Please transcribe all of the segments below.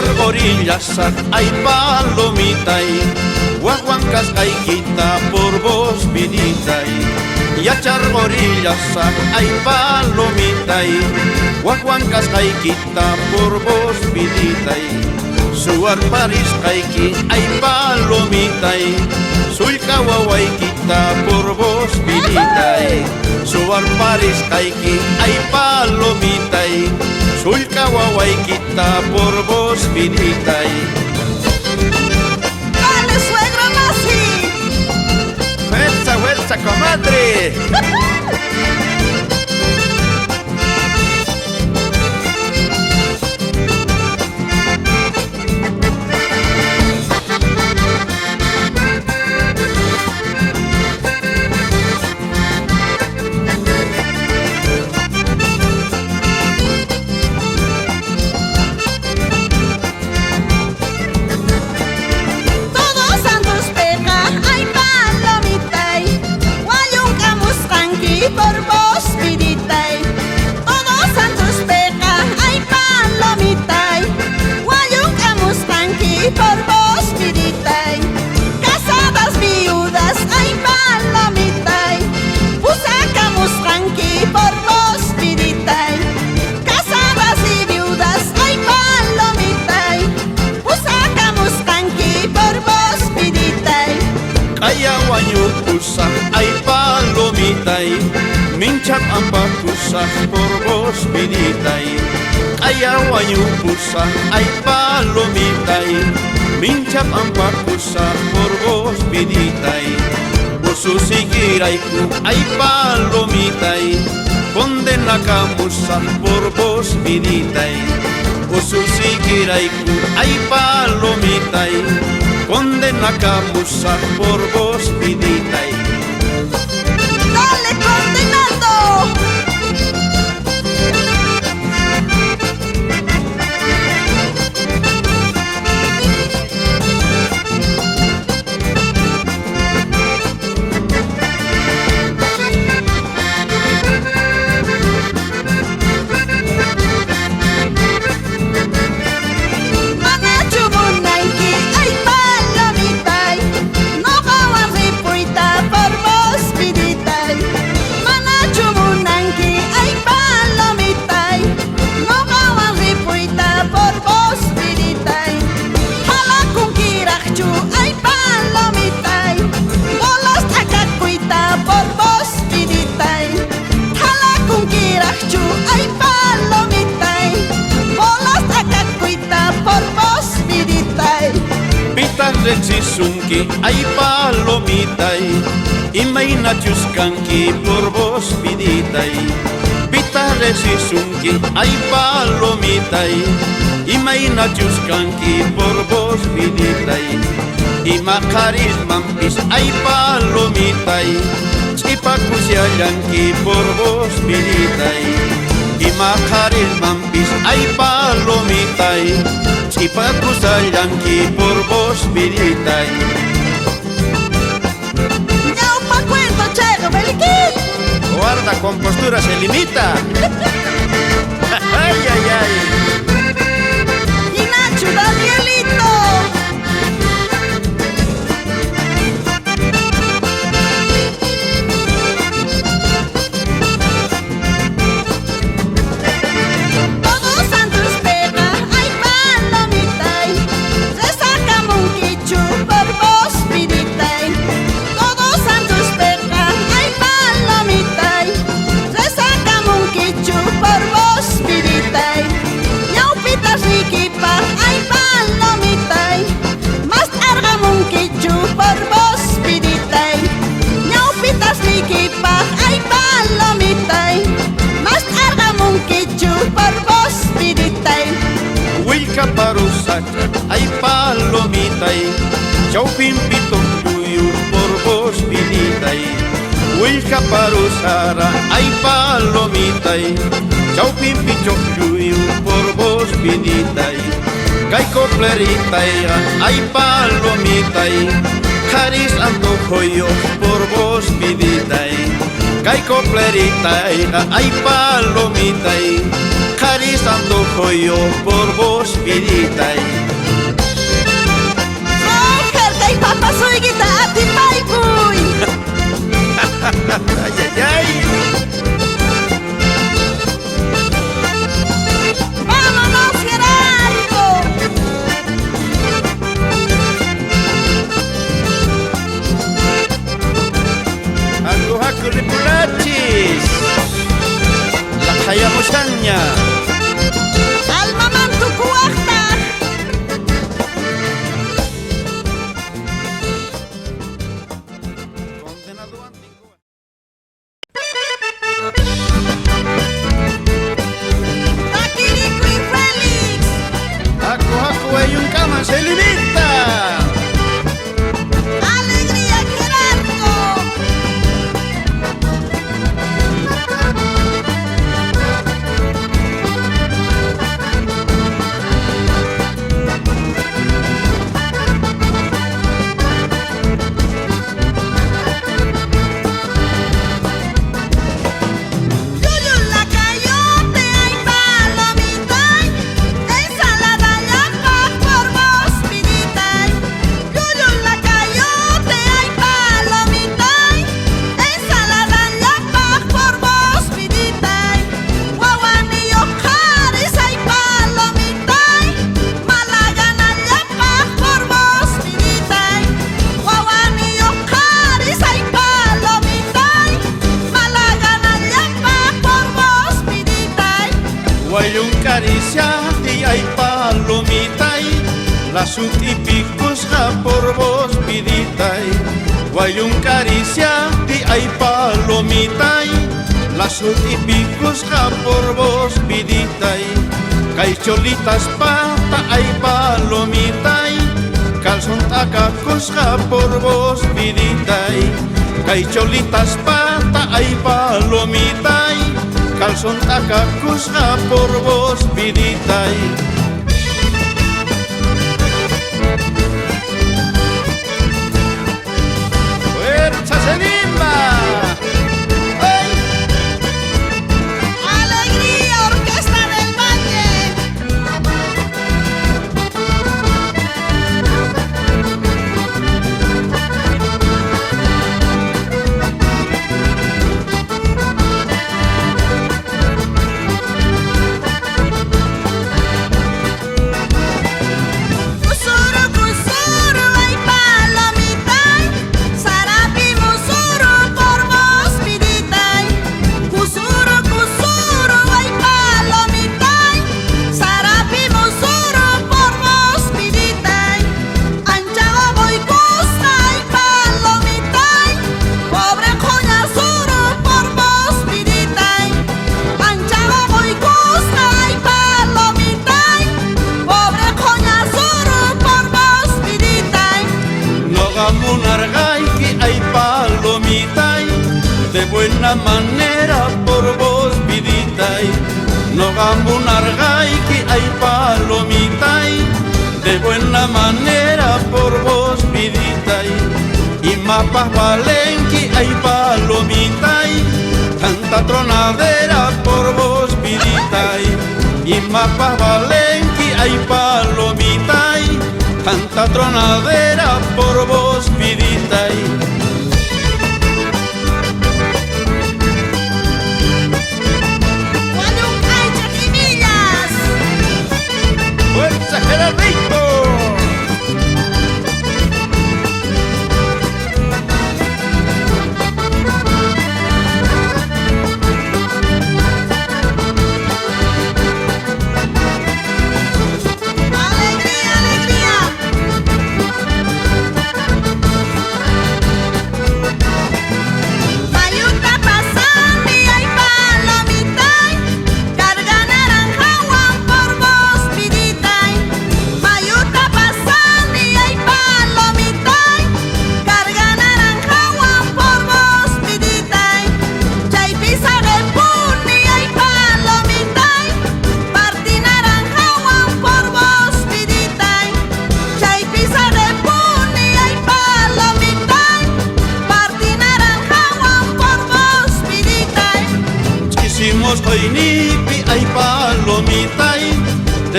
echar gorillas, ay palomita, guaguancas caikita por vos vidita, y echar gorillas, ay palomita, guaguancas caikita por vos vidita, suar París caiki, ay palomita, sulca guaguaikita por vos vidita, suar París caiki, ay palomita, sulca guaguaikita por vos vidita. ¡Dale, suegro Masi! ¡Fuerza, fuerza, comadre! Por vos viditay, todos santos peca, ay palomitay, guayuncamus tranqui por vos viditay, casadas viudas, ay palomitay, pusacamus tranqui por vos viditay, casadas y viudas, ay palomitay, pusacamus tranqui por vos viditay, Kaya guayucusa, ay palomita, minchap ampacusa por vos vidita, kaya guayucusa, ay palomita, minchap ampacusa por vos vidita, ususigiraiku, ay palomita, condena camusa por vos vidita, ususigiraiku, ay palomita, condena camusa por vos vidita. ¡Dale, condenado! Rexisunki, ay palomita, imaina chuscanqui por vos vidita, pita rexisunki, ay palomita, imaina chuscanqui por vos vidita, ima carismampis, ay palomita, chipacusiallanqui por vos vidita, ima carismampis, ay palomita, chipacusiallanqui por vos vidita. ¡Ñaupa cuento, chero, beliquín! Guarda, con postura se limita. ¡Ay, ay, ay! ¡Y Nacho, Danielito! Todos santos pega, ay palomitay, se saca monquichu por vos viditay. Todos santos pega, ay palomitay, se saca monquichu por vos viditay. Ñaupitas riquipa, ay palomitay, más targa monquichu por vos viditay. Ñaupitas riquipa, ay palomitay, más targa monquichu por vos viditay. Wilka parusak, ay palomita, chaupimpito yuyu por vos vidita. Wilka parusara, ay palomita, chaupimpito yuyu por vos vidita. Kaiko plerita, ay palomita, caris antojoyo por vos vidita. Kaiko plerita, ay palomita, caris antojo yo por vos, vidita. Mujer, papa, soy guitarra, tipaipuy. Ay, ay, ay. Vámonos, Gerardo. Aloha Kulipulachis. La Hayamusaña. Alma mantucuachta. Condenado antiguo. Taquirico y Félix. Aku hay un cama, se limita. Alegría, Gerardo. Yuyu la cayote, hay palomita, ensalada llapa por vos, vidita. Yuyu la cayote, hay palomita, ensalada llapa por vos, vidita. Guaguanillo jaris, hay palomita, malagana llapa por vos, vidita. Guaguanillo jaris, hay palomita, malagana llapa por vos, vidita. Guayun caricia y hay palomita. La sutipicusja por vos, vidita. Guayun caricia y hay palomita. La sutipicusja por vos, vidita. Caicholitas pata hay palomita. Calzón tacacusja por vos, vidita. Caicholitas pata hay palomita. Calzón tacacusja por vos, vidita. ¡Fuerza Selimba! ¡Ay! Alegría, Orquesta del Valle. Cusuru, cusuru, hay palomita. Sarapi, musuru, por vos, vidita. Cusuru, cusuru, hay palomita. Sarapi, musuru, por vos, vidita. Anchago, voy, costa, hay palomita. Pobre coña, suru, por vos, vidita. Anchago, voy, costa, hay palomita. Pobre coña, suru, por vos, vidita. No gamunargay que hay palomita. De buena manera por vos, vidita. No gamunargay que hay palomita. De buena manera por vos, vidita. Y mapas valen que hay palomita. Tanta tronadera por vos, vidita. Y mapas valen que hay palomita. Tanta tronadera por vos, vidita. Guayun, hay chaquimillas. ¡Fuerza Gerardito! Alegría, alegría.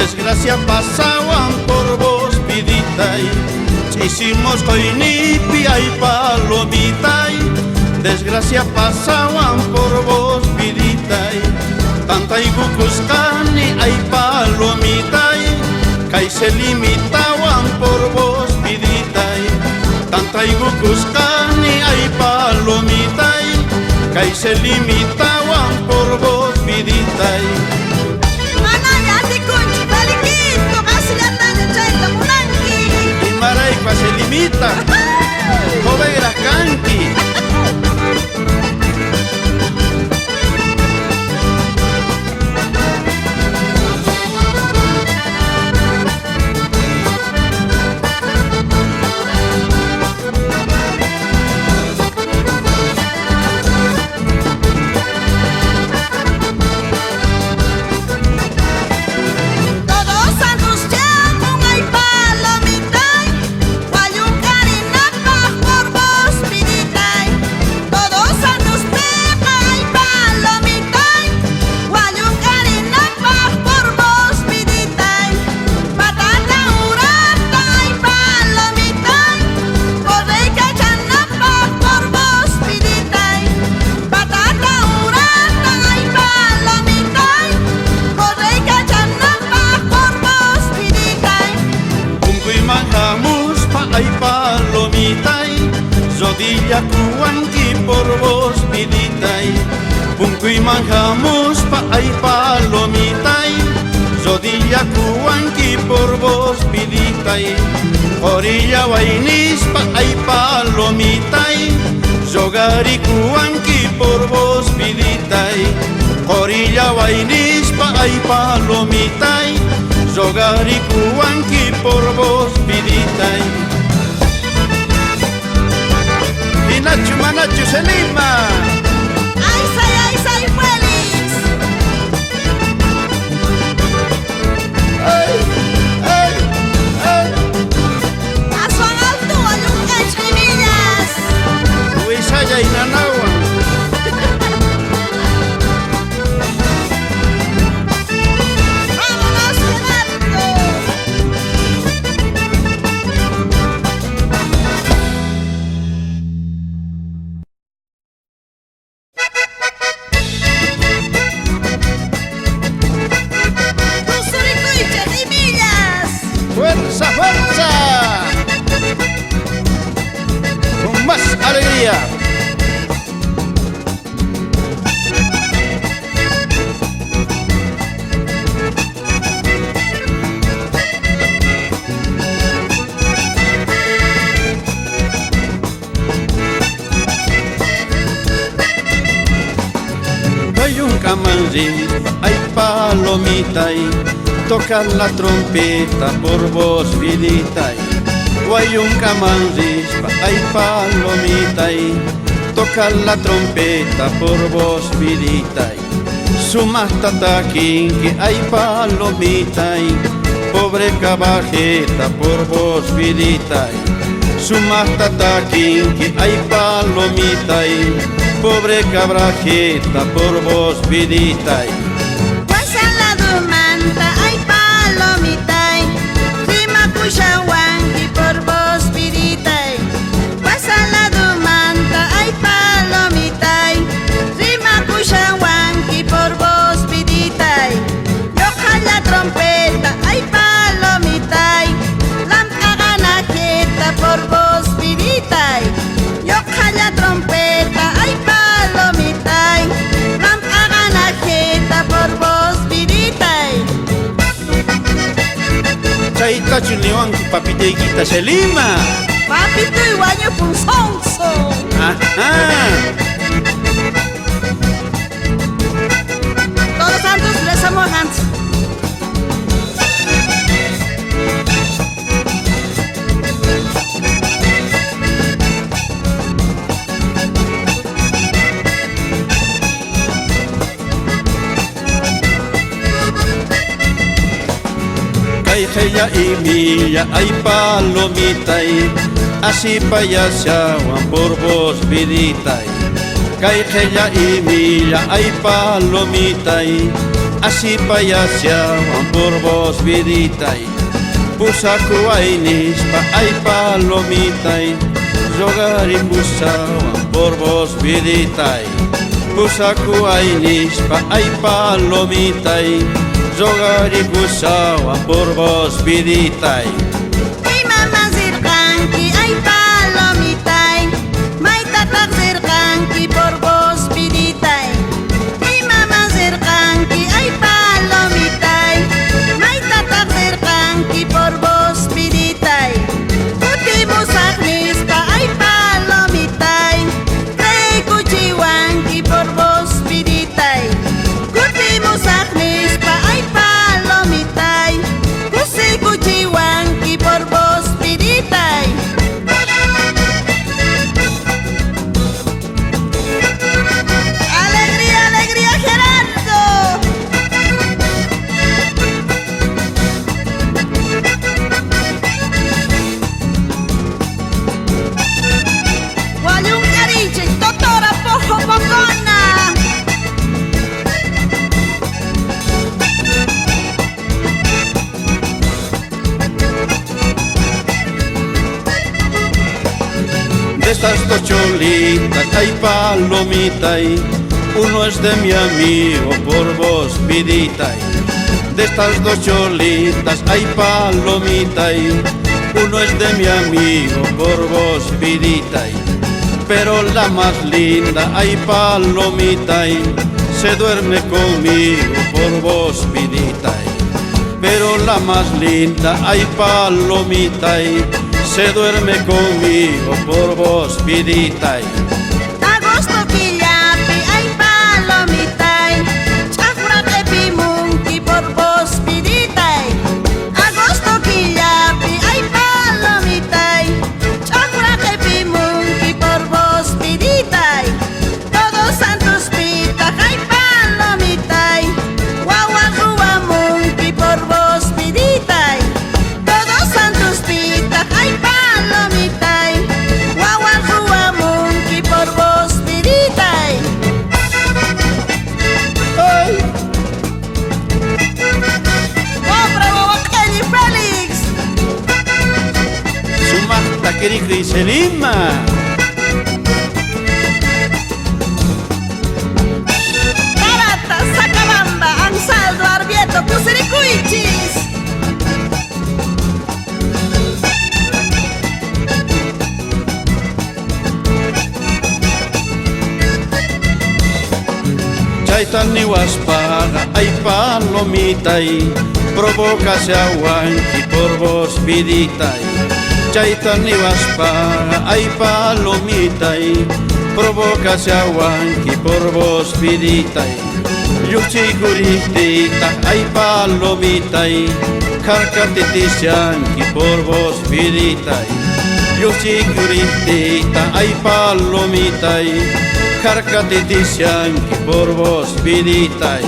desgracia pasaban por vos, vidita. Hicimos coinipi, ay palomita, desgracia pasaban por vos, vidita. Tanta igucuscani, ay palomita, que se limitaban por vos, vidita. Tanta igucuscani, ay palomita, que se limitaban por vos, vidita. Maraipa se limita, joven canqui. Ay palomita, zodilla cuanqui por vos, vidita. Punco y manjamos ay palomita, zodilla cuanqui por vos, vidita. Orilla vainispa ay palomita, zogari cuanqui por vos, vidita. Orilla vainispa ay palomita, zogari cuanqui por vos, vidita. Nacho, manacho, se lima. Ay, say, Félix. Ay, ay, ay. A son alto, hay un cachimillas. Huizaya y Nanagua. Vámonos, Renato. ¡Fuerza, fuerza! Con más alegría. Hay un camanrí, hay palomita y tocar la trompeta por vos, vidita. Hay un camanrispa, hay palomita y tocar la trompeta por vos, vidita. Sumasta aquí que hay palomita y pobre cabajeta por vos, vidita. Sumasta aquí que hay palomita y pobre cabrajeta por vos, vidita. Ay palomita, rima cuchahuanqui por vos, vidita. Pasa la dumanta, ay palomita, rima cuchahuanqui por vos, vidita. Yoja la trompeta, ay palomita, lam aganajeta por vos, vidita. Yoja la trompeta, ay palomita, lam aganajeta por vos, vidita. Chaita chuliwan papita y se lima. Papito y guaño punzonzo. Ajá. Todos santos les amo Hans. Ay, ella y milla, ay palomita y así payaseaban por vos, vidita. Ella y milla, ay palomita y así payaseaban por vos, vidita, y pusaku ainispa, ay palomita, y rogar y pusaban por vos, vidita, y pusaku ainispa, ay palomita, y rogar y pusaban por vos, vidita, y Mama zirkanki, ay palomitay, may tatak zirkanki por vos piditay. Mi mama zirkanki, ay palomitay, may tatak zirkanki por vos piditay. Kuti musaknis pa ay palomitay, krey kuchiwanki por vos piditay. Kuti musaknis pa ay palomitay, kusi kuchiwanki por vos piditay. Alegría, alegría, Gerardo. Guayun cariche, totora pojo pocona. de estas dos cholitas, ay palomita, y uno es de mi amigo por vos, vidita, y de estas dos cholitas, ay palomita, y uno es de mi amigo por vos, vidita, y pero la más linda, ay palomita, y se duerme conmigo por vos, vidita, y pero la más linda, ay palomita, y se duerme conmigo por vos, vidita, y Agosto killapi, ay palomitay, chafra pimunki por vos piditay. Agosto killapi, ay palomitay, chafra pimunki por vos piditay. Todos santos pita, ay palomitay, guagua guamunki por vos piditay. Todos santos pita, ay palomitay, guagua guamunki por vos piditay. ay, Compra Boboqueñi Félix. Sumasta querida Lima. Barata, Sacabamba, Ansaldo, Arbieto, Pusiricuichis. Chaitani waspaga, ay palomita, y provócase aguanqui por vos, vidita, y Chaitani waspaga, ay palomita, y provócase aguanqui por vos, vidita, y yuchiguritita, ay palomita, y carcatitisianqui por vos, vidita, y yuchiguritita, ay palomita, y carcatitisianqui por vos, vidita, y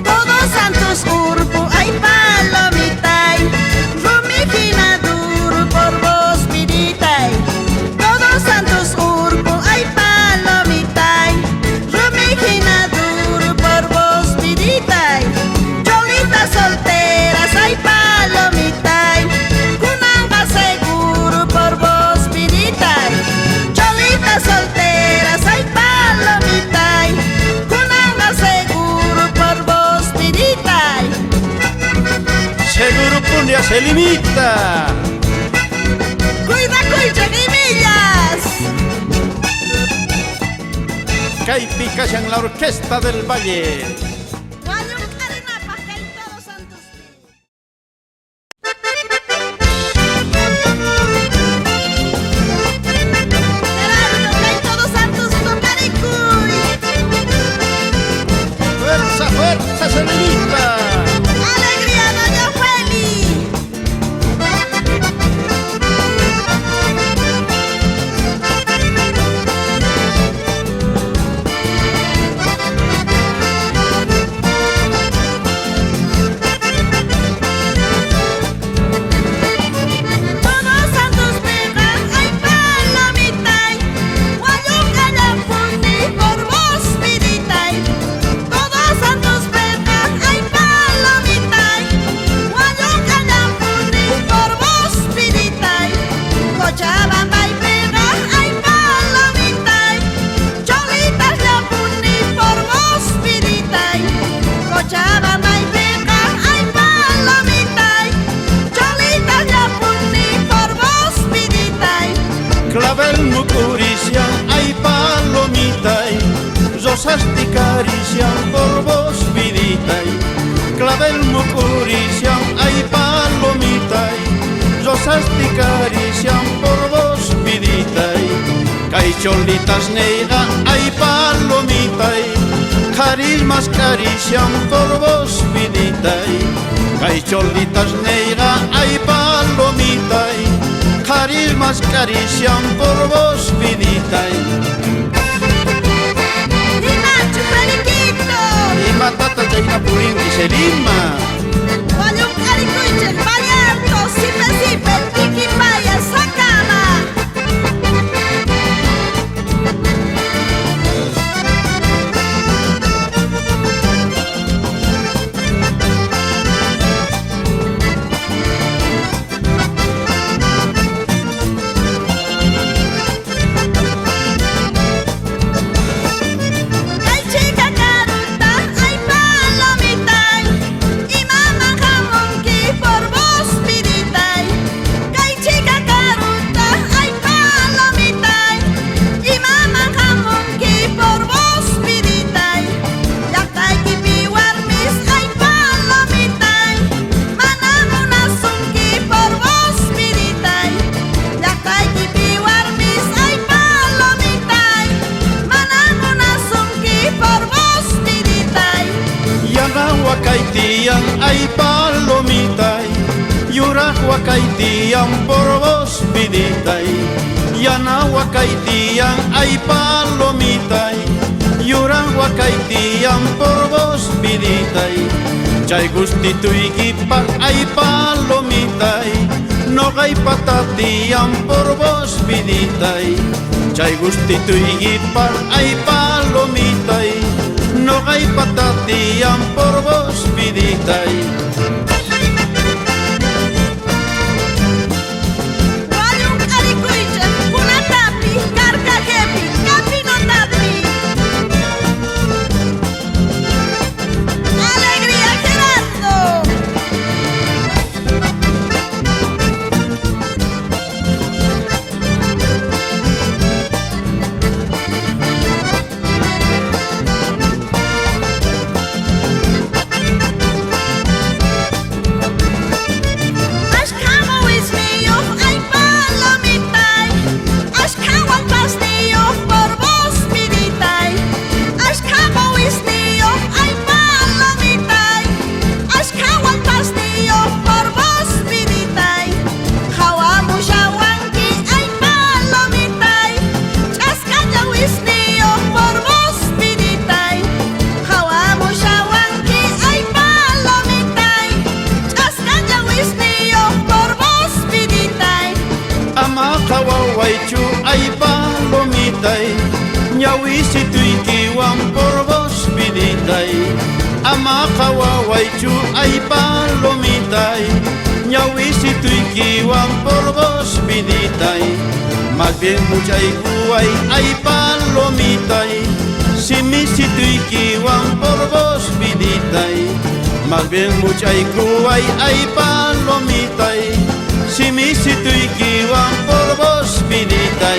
Todos santos urpu, ay palomitay, rumijina duro por vos piditay. Todos santos urpu, ay palomitay, rumijina duro por vos piditay. Cholitas solteras, ay palomitay, kunanga seguro por vos piditay. Cholitas solteras, ay palomitay, kunanga seguro por vos piditay. seguro punia se limita. Cuida, cuichaguimillas. Caipicas en la orquesta del valle. Guayun Arenapaja y Todos Santos. Gerardo, que hay Todos Santos Tocaricuy. Fuerza, fuerza se limita. Alegría, doña Feli. rosas te acarician por vos, vidita, clavel me acarician, ay palomita, rosas te acarician por vos, vidita, caicholitas negra, ay palomita, carismas acarician por vos, vidita, caicholitas negra, ay palomita, carismas acarician por vos, vidita. Matata jaina purin se lima. Olha um caricuite, palhato, sipe, pique, paia, sacana. Huacaitian, ay palomita, yura huacaitian por vos, vidita, yana huacaitian, ay palomita, yura huacaitian por vos, vidita, chay gustito y guipa, ay palomita, no hay patatian por vos, vidita, chay gustito y guipa, ay palomita, no hay patatian por vos, vidita. Olha um caricuite, una tapi, carca jepi, capi no tapi. Alegría Gerardo. Waichu ay palomita, ñawisi tuikiwan por vos, vidita, amakawa waichu ay palomita, ñawisi tuikiwan por vos, vidita, más bien mucha iguay ay palomita, si misi tuikiwan por vos, vidita, más bien mucha iguay ay palomita, si misi tuikiwan por vos, vidita.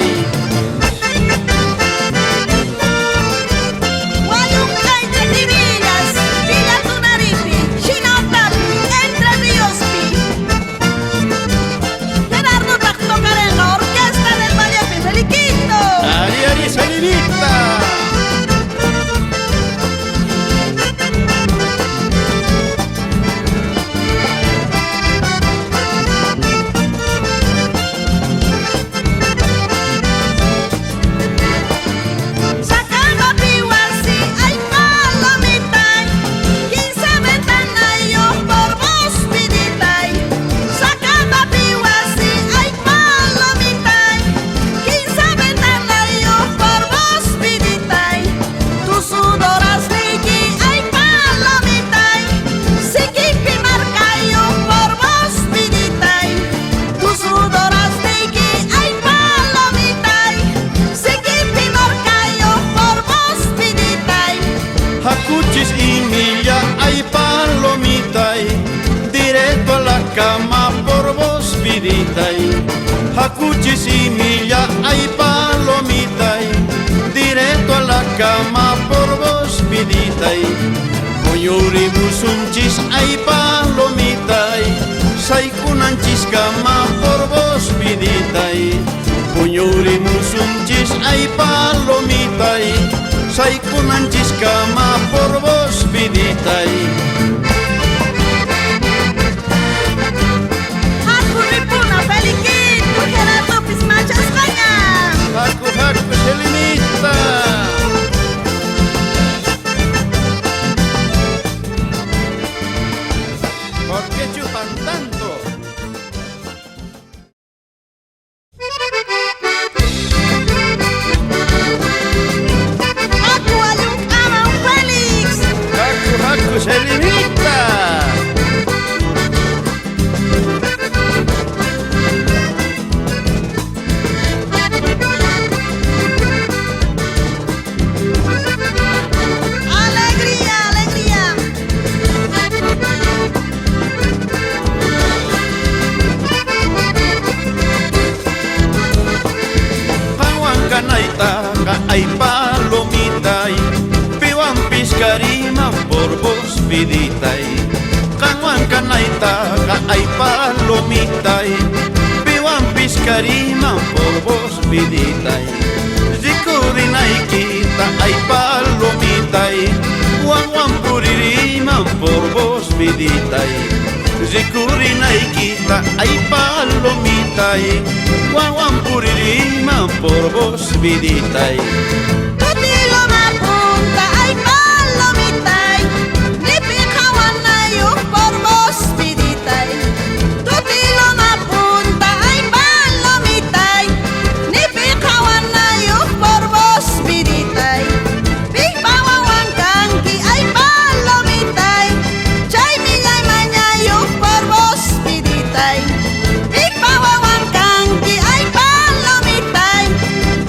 cama por vos, vidita, Hakuchis y milla, ay palomita, directo a la cama por vos. chiscama por vos vidita y puñurimus un chis ay palomita y saikunan chiscama por vos vidita y Hakuripuna feliquito Gerardo Pismacha España. Haku se limita. ¿Por qué chupan tanto? Haku ayuk ama un Félix. Haku se limita. Alegría, alegría. Pahuancanaita, ay palomita y piwan piscarima por vos vidita y Pahuancanaita, ay palomita y piwan piscarima por vos vidita y Zicurinaikita, ay palomita y Guaguan puririma por vos vidita y Zicurinaikita, ay palomita y Guaguan puririma por vos vidita y Tutilo mapunta ay palomita y Nipijawan ayuk por vos vidita y Tutilo mapunta ay palomita y Nipijawan ayuk por vos vidita y Pipawawan kanki ay palomita y Chay millay mañayuk por vos vidita y Pipawawan kanki ay palomita y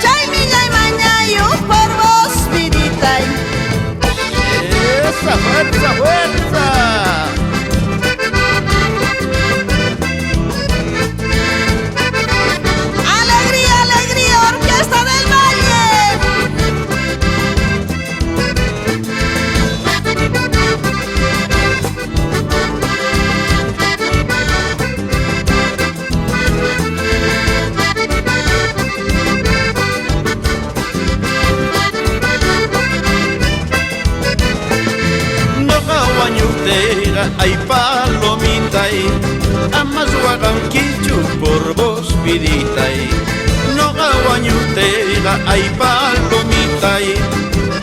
Chay millay mañayuk por vos vidita y ¡Esa fuerza, fuerza! Alegría, alegría, Orquesta del Valle. No gawañutera, ay palomita y amas guaganquichu por vos vidita y no gawañutera, ay palomita y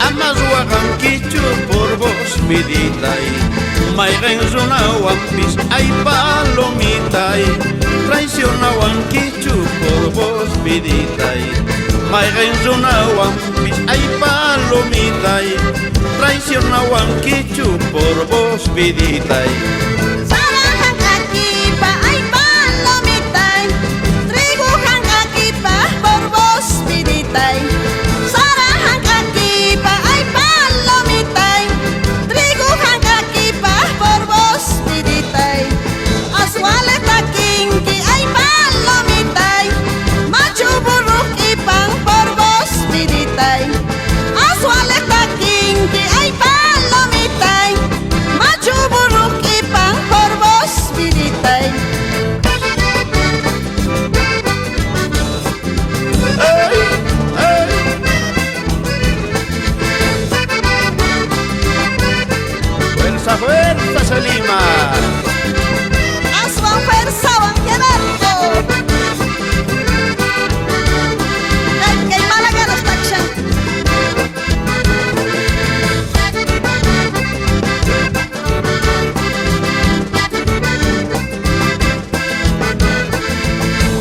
amas guaganquichu por vos vidita y mairenzuna wampis, ay palomita y traiciona guanquichu por vos vidita y mairenzuna wampis, ay palomita y traiciona guanquichu por vos vidita y Sarajan akipa ay palomita y Trigujan akipa por vos vidita y Sarajan akipa ay palomita y Trigujan akipa por vos vidita y Azualeta kinki ay palomita y Machu buruk ipan por vos vidita y Azualeta kinki ay palomita y Machu buruk ipan por vos vidita y ¡Ey! ¡Ey! ¡Fuerza, fuerza, Selima! Aswan Fersawan Gerardo Kay Malaganas Takshan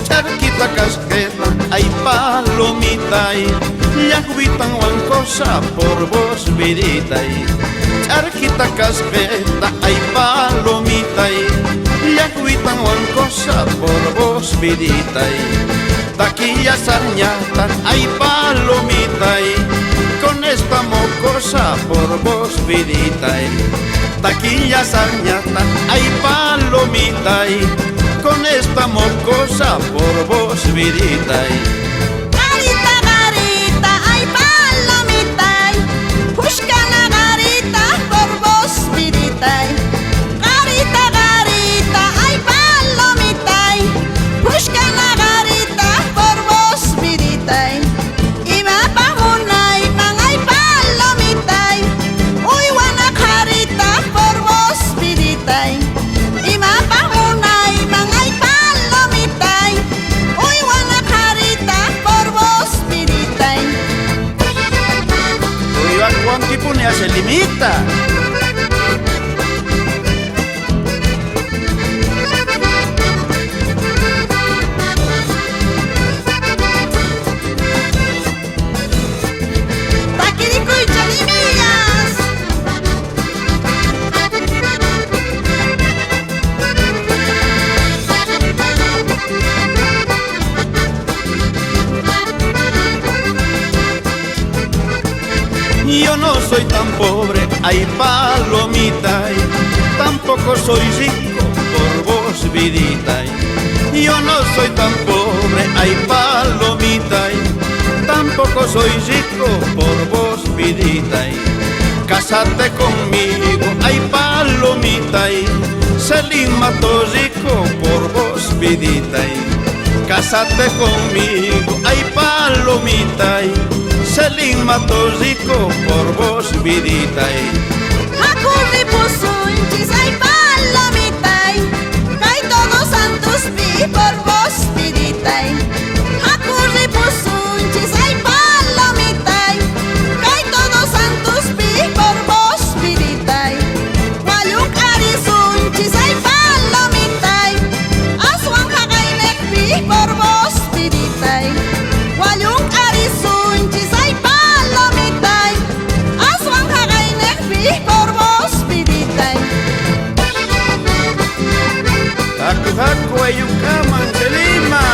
Charquita casqueta, ay palomita y llaguitan guancosa por vos vidita y Charquita casqueta, ay palomita y llaguitan guancosa por vos vidita y taquilla sarñata, ay palomita y con esta mocosa por vos vidita y taquilla sarñata, ay palomita y con esta mocosa por vos vidita y Garita, garita, ay palomita y Pushkana garita por vos vidita y Garita, garita, ay palomita Cholita. Yo no soy tan pobre, ay palomita, tampoco soy rico por vos, vidita. Yo no soy tan pobre, ay palomita, tampoco soy rico por vos, vidita. Cásate conmigo, ay palomita, Celín Mato rico por vos, vidita. Cásate conmigo, ay palomita, Celín Mato rico por vos, vidita. Acurri pusunchis, ay palomita, kay todos santos pi por vos, vidita. Acurri pusunchis, ay palomita, kay todos santos pi por vos, vidita. Wayung arisunchis, ay palomita, aswang hakainek pi por vos, vidita. Wayung arisunchis, ay palomita, aswang hakainek pi por vos, vidita. Haku haku ayukaman Selima.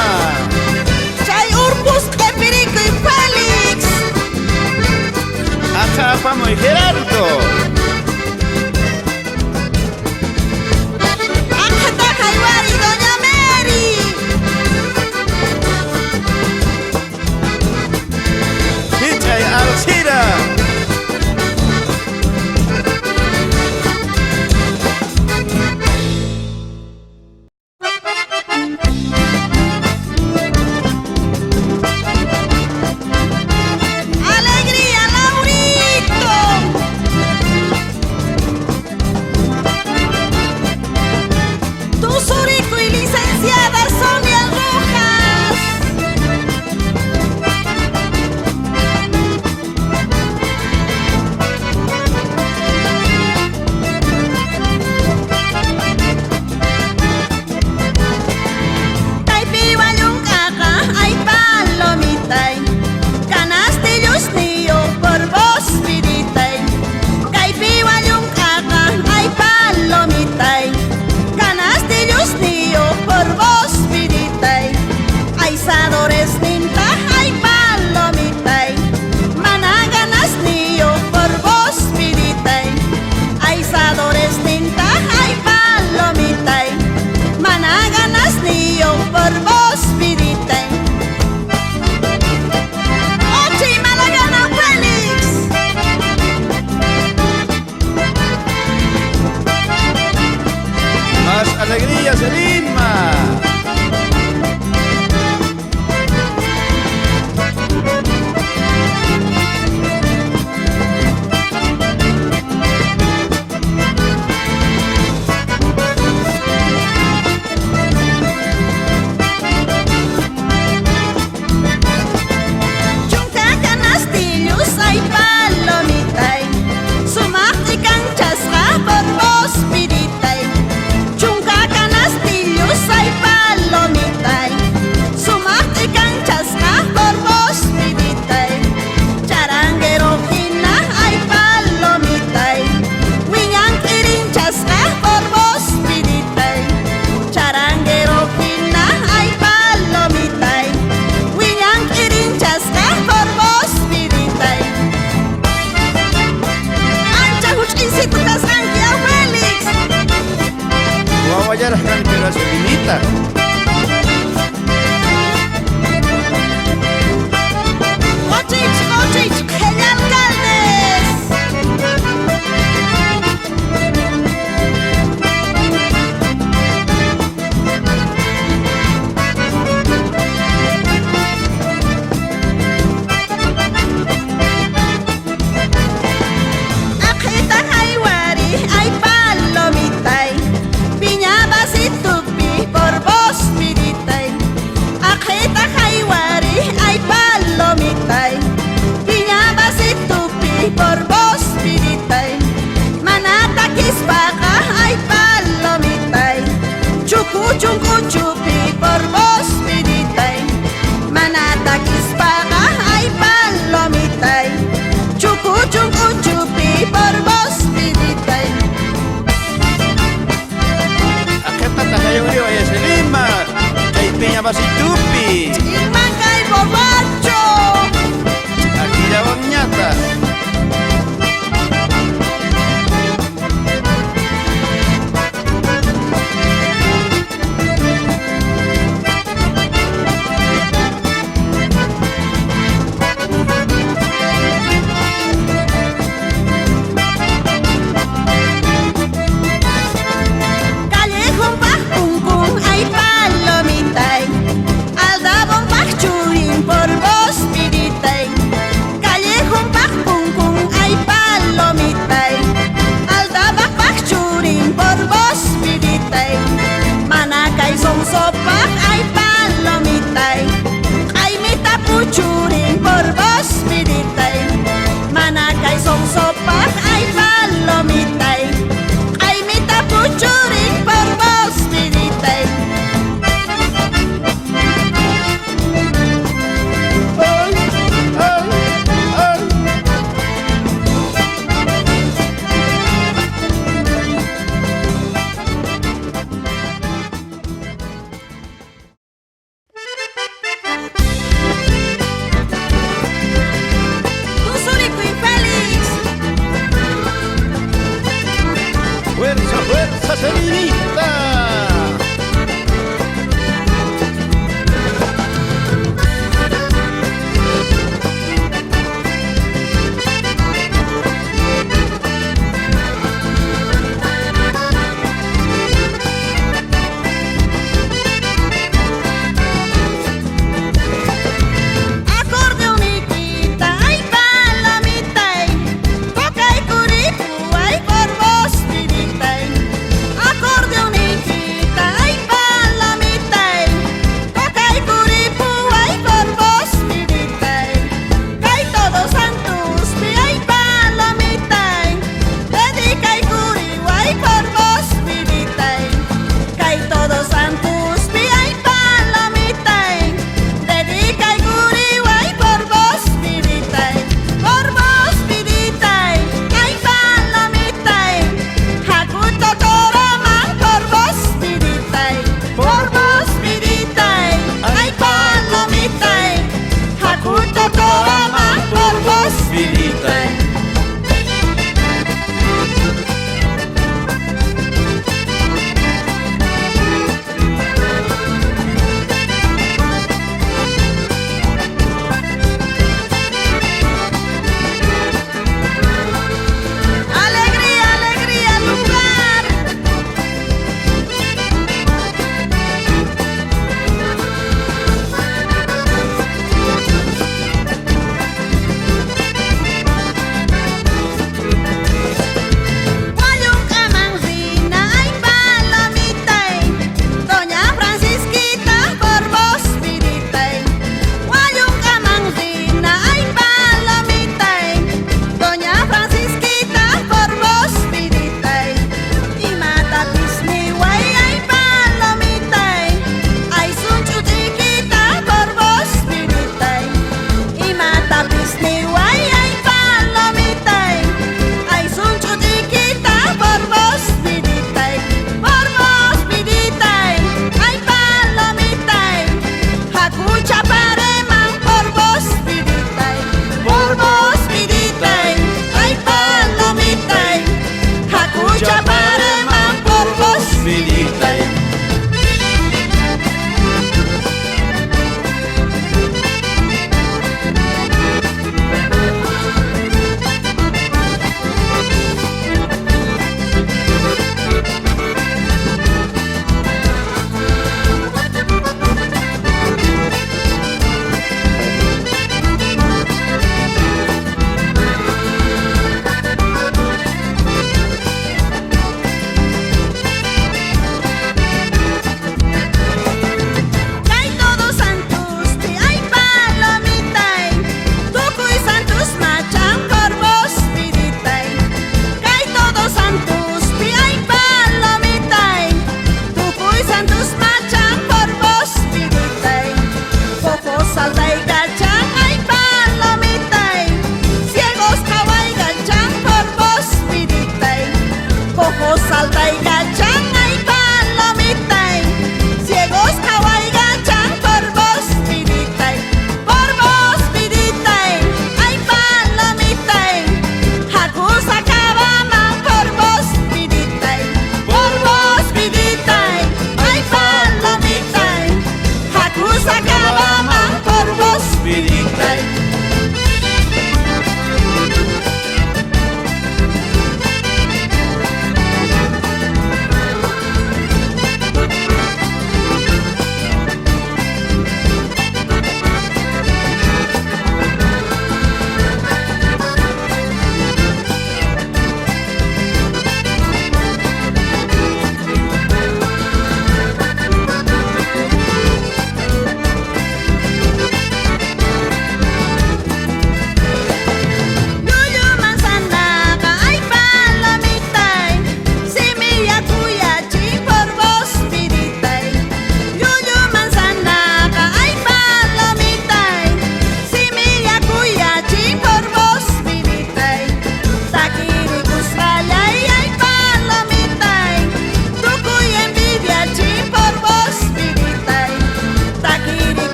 Chay urpus Epirico y Félix. Acá vamos Gerardo. Akata Jaywari, Doña Mary. Hichay Alcira. Alegría, Laurito. Tu Zurico y licenciada Sonia Rojas. Kay piwayong kaka ay palomitay, canastillos niyo por vos, viditay. Kay piwayong kaka ay palomitay, canastillos niyo por vos, viditay. Aizadores ninta ay palomitay, managanas niyo por vos, viditay. Aizadores ninta ay palomitay, managanas niyo por vos, viditay. Ochi Malagana Félix. Más alegría Selima. Chunka canastillos ay palomitay, sumakti kang chasca por vos, viditay. Chunka canastillos ay palomitay, sumakti kang chasca por vos, viditay. Charanguero hina ay palomitay, wiñang iring chasca por vos, viditay. Charanguero hina ay palomitay, wiñang iring chasca por vos, viditay. Ancha huchkinsito kasangki a Félix. Guawayar Rancera Selimita. Ochich, genial alcaldes. Akita Jaywari ay palomitay, piñabas y tupi por vos, chupi por vos viditay. Manata kispaga ay palomitay. Chupi por vos viditay. Aketa tayo río ay Lima. Kay piña basitupi. Irmán kay bobo.